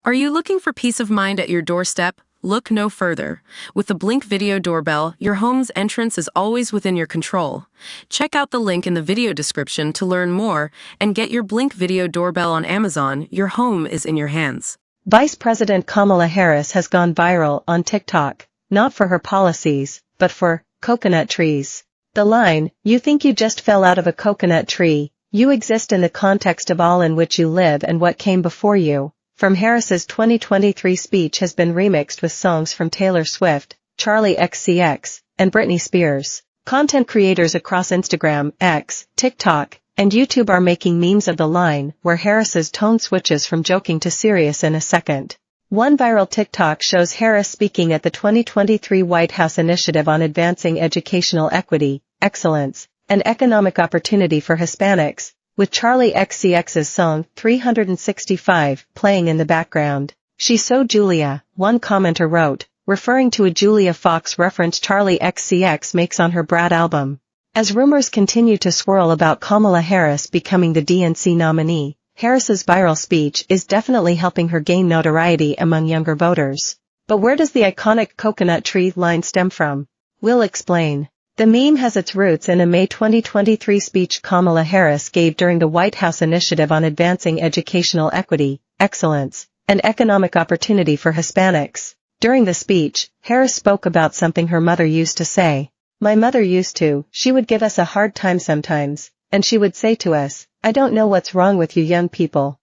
Are you looking for peace of mind at your doorstep? Look no further. With the Blink Video Doorbell, your home's entrance is always within your control. Check out the link in the video description to learn more and get your Blink Video Doorbell on Amazon. Your home is in your hands. Vice President Kamala Harris has gone viral on TikTok, not for her policies, but for coconut trees. The line, "You think you just fell out of a coconut tree, you exist in the context of all in which you live and what came before you," from Harris's 2023 speech has been remixed with songs from Taylor Swift, Charli XCX, and Britney Spears. Content creators across Instagram, X, TikTok, and YouTube are making memes of the line, where Harris's tone switches from joking to serious in a second. One viral TikTok shows Harris speaking at the 2023 White House Initiative on Advancing Educational Equity, Excellence, and Economic Opportunity for Hispanics, with Charli XCX's song 365 playing in the background. "She's so Julia," one commenter wrote, referring to a Julia Fox reference Charli XCX makes on her Brad album. As rumors continue to swirl about Kamala Harris becoming the DNC nominee, Harris's viral speech is definitely helping her gain notoriety among younger voters. But where does the iconic coconut tree line stem from? We'll explain. The meme has its roots in a May 2023 speech Kamala Harris gave during the White House Initiative on Advancing Educational Equity, Excellence, and Economic Opportunity for Hispanics. During the speech, Harris spoke about something her mother used to say. "My mother used to, she would give us a hard time sometimes, and she would say to us, 'I don't know what's wrong with you young people.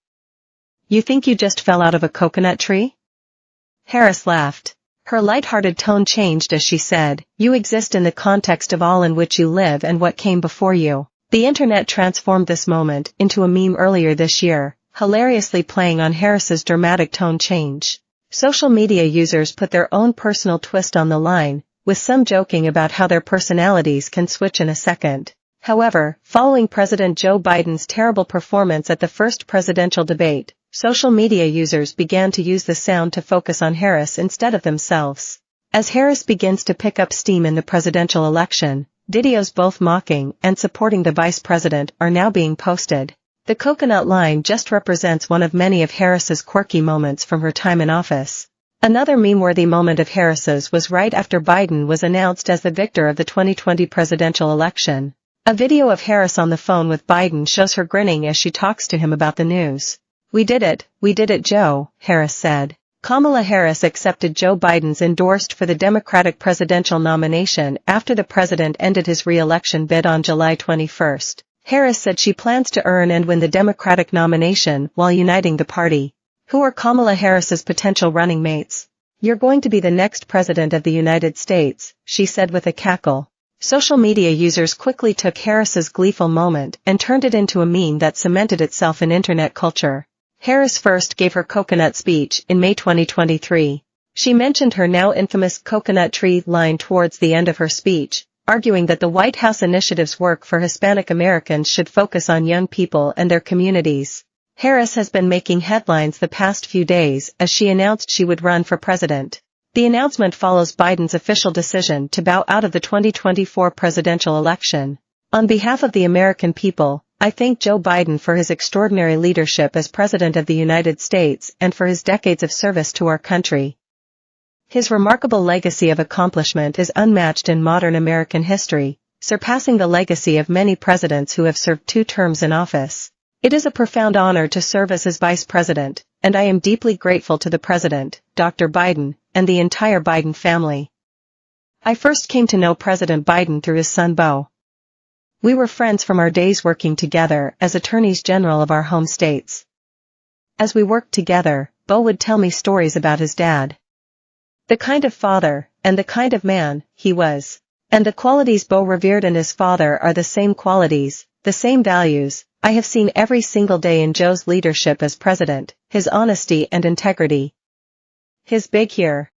You think you just fell out of a coconut tree?'" Harris laughed. Her lighthearted tone changed as she said, "You exist in the context of all in which you live and what came before you." The internet transformed this moment into a meme earlier this year, hilariously playing on Harris's dramatic tone change. Social media users put their own personal twist on the line, with some joking about how their personalities can switch in a second. However, following President Joe Biden's terrible performance at the first presidential debate, social media users began to use the sound to focus on Harris instead of themselves. As Harris begins to pick up steam in the presidential election, videos both mocking and supporting the vice president are now being posted. The coconut line just represents one of many of Harris's quirky moments from her time in office. Another meme-worthy moment of Harris's was right after Biden was announced as the victor of the 2020 presidential election. A video of Harris on the phone with Biden shows her grinning as she talks to him about the news. We did it, Joe," Harris said. Kamala Harris accepted Joe Biden's endorsed for the Democratic presidential nomination after the president ended his re-election bid on July 21. Harris said she plans to earn and win the Democratic nomination while uniting the party. Who are Kamala Harris's potential running mates? "You're going to be the next president of the United States," she said with a cackle. Social media users quickly took Harris's gleeful moment and turned it into a meme that cemented itself in internet culture. Harris first gave her coconut speech in May 2023. She mentioned her now infamous coconut tree line towards the end of her speech, arguing that the White House Initiative's work for Hispanic Americans should focus on young people and their communities. Harris has been making headlines the past few days as she announced she would run for president. The announcement follows Biden's official decision to bow out of the 2024 presidential election. "On behalf of the American people, I thank Joe Biden for his extraordinary leadership as President of the United States and for his decades of service to our country. His remarkable legacy of accomplishment is unmatched in modern American history, surpassing the legacy of many presidents who have served 2 terms in office. It is a profound honor to serve as his vice president, and I am deeply grateful to the president, Dr. Biden, and the entire Biden family. I first came to know President Biden through his son Beau. We were friends from our days working together as attorneys general of our home states. As we worked together, Beau would tell me stories about his dad. The kind of father, and the kind of man, he was. And the qualities Beau revered in his father are the same qualities, the same values, I have seen every single day in Joe's leadership as president, his honesty and integrity. His big here.